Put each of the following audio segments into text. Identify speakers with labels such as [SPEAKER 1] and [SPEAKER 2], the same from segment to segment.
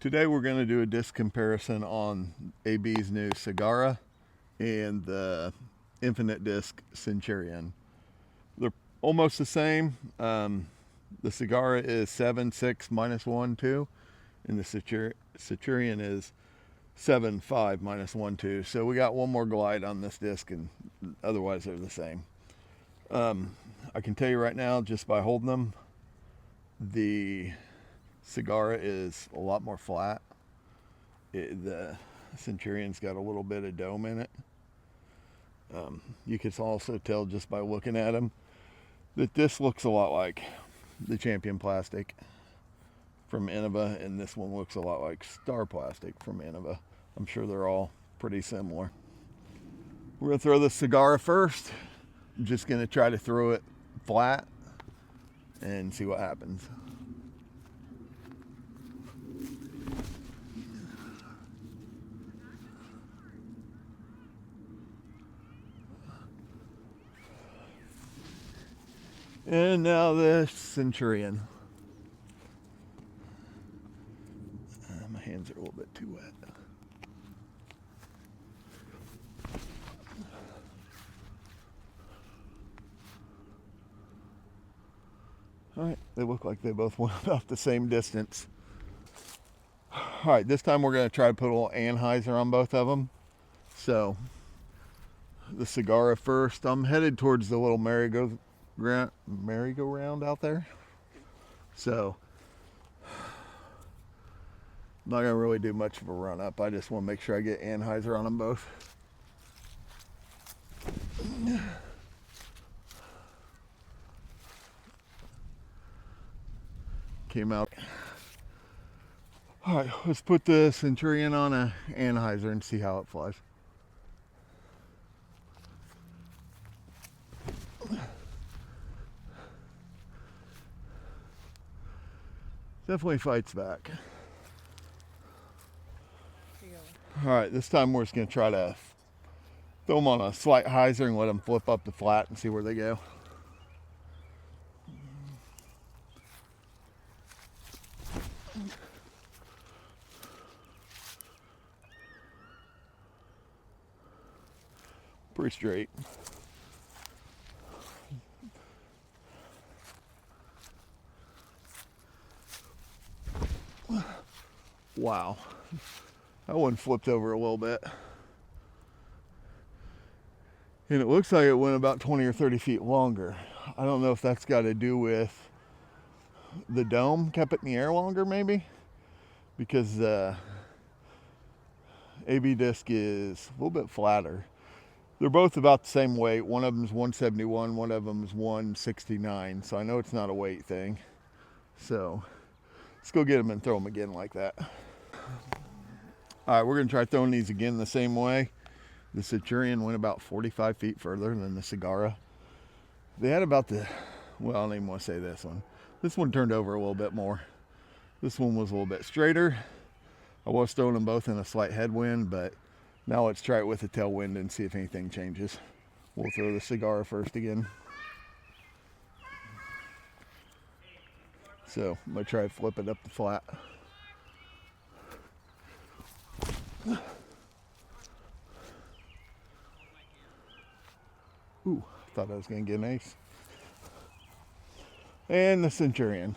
[SPEAKER 1] Today we're going to do a disc comparison on AB's new Cigarra and the Infinite Disc Centurion. They're almost the same. The Cigarra is 7.6 minus 1, 2, and the Centurion is 7.5 minus 1, 2. So we got one more glide on this disc, and otherwise they're the same. I can tell you right now, just by holding them, the Cigarra is a lot more flat. The Centurion's got a little bit of dome in it. You can also tell just by looking at them that this looks a lot like the Champion plastic from Innova, and this one looks a lot like Star plastic from Innova. I'm sure they're all pretty similar. We're going to throw the Cigarra first. I'm just going to try to throw it flat and see what happens. And now the Centurion. My hands are a little bit too wet. Alright, they look like they both went about the same distance. Alright, this time we're going to try to put a little anhyzer on both of them. So, the Cigarra first. I'm headed towards the little merry-go-round out there. So, I'm not going to really do much of a run up. I just want to make sure I get anhyzer on them both. Came out. All right, let's put the Centurion on a anhyzer and see how it flies. Definitely fights back. All right, this time we're just gonna try to throw them on a slight hyzer and let them flip up to flat and see where they go. Pretty straight. Wow, that one flipped over a little bit. And it looks like it went about 20 or 30 feet longer. I don't know if that's got to do with the dome kept it in the air longer, maybe, because the AB disc is a little bit flatter. They're both about the same weight. One of them is 171, one of them is 169. So I know it's not a weight thing. So let's go get them and throw them again like that. All right, we're gonna try throwing these again the same way. The Centurion went about 45 feet further than the Cigarra. They had about well, I don't even want to say this one. This one turned over a little bit more. This one was a little bit straighter. I was throwing them both in a slight headwind, but now let's try it with a tailwind and see if anything changes. We'll throw the Cigarra first again. So I'm gonna try to flip it up to flat. Ooh, thought I was gonna get an ace. And the Centurion.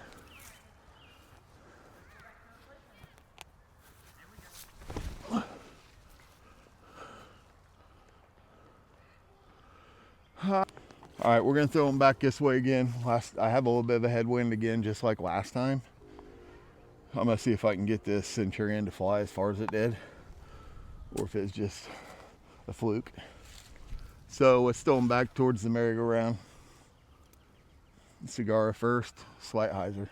[SPEAKER 1] All right, we're gonna throw them back this way again. I have a little bit of a headwind again, just like last time. I'm gonna see if I can get this Centurion to fly as far as it did, or if it's just a fluke. So let's throw them back towards the merry-go-round. Cigarra first, slight hyzer.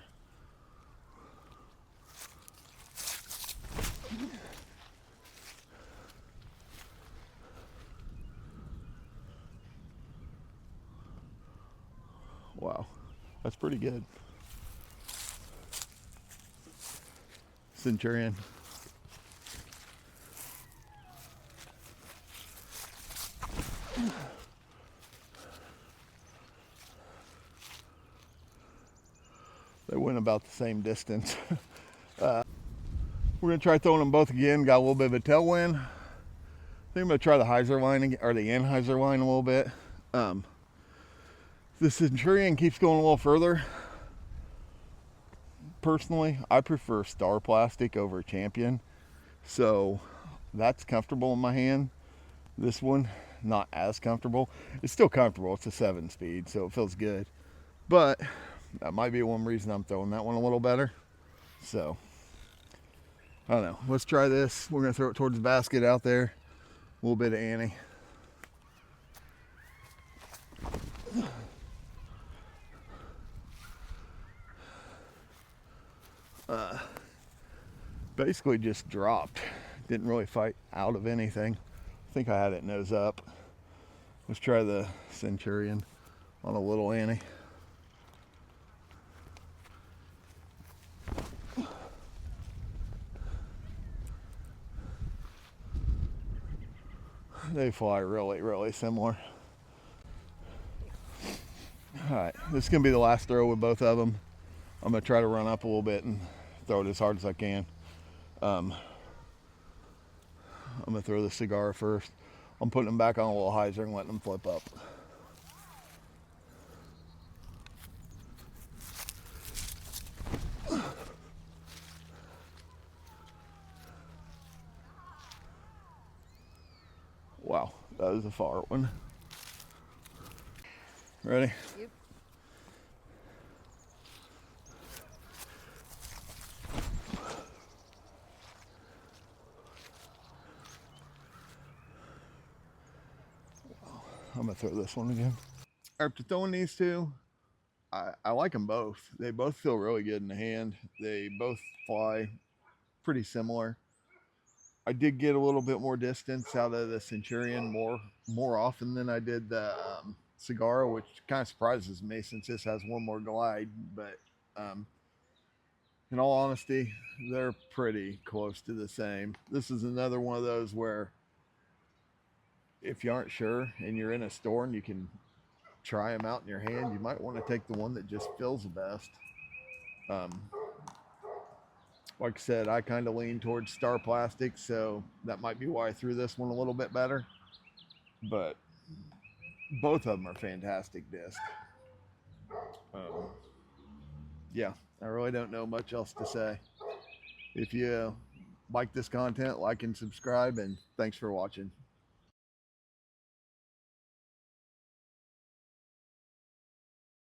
[SPEAKER 1] Wow, that's pretty good. Centurion. They went about the same distance. We're gonna try throwing them both again. Got a little bit of a tailwind. I think I'm gonna try the hyzer line or the anhyzer line a little bit. The Centurion keeps going a little further. Personally, I prefer Star Plastic over Champion, so that's comfortable in my hand. This one, not as comfortable. It's still comfortable. It's a 7-speed, so it feels good. But that might be one reason I'm throwing that one a little better. So, I don't know. Let's try this. We're going to throw it towards the basket out there. A little bit of Annie. Basically just dropped. Didn't really fight out of anything. I think I had it nose up. Let's try the Centurion on a little Annie. They fly really, really similar. Alright, this is going to be the last throw with both of them. I'm going to try to run up a little bit and throw it as hard as I can. I'm going to throw the Cigarra first. I'm putting them back on a little hyzer and letting them flip up. Wow, that was a far one. Ready?
[SPEAKER 2] Yep.
[SPEAKER 1] I'm gonna throw this one again. After throwing these two, I like them both. They both feel really good in the hand. They both fly pretty similar. I did get a little bit more distance out of the Centurion more often than I did the Cigarra, which kind of surprises me since this has one more glide. But in all honesty, they're pretty close to the same. This is another one of those where if you aren't sure and you're in a store and you can try them out in your hand, you might want to take the one that just feels the best. Like I said, I kind of lean towards Star Plastic, so that might be why I threw this one a little bit better. But both of them are fantastic discs. Yeah, I really don't know much else to say. If you like this content, like and subscribe, and thanks for watching.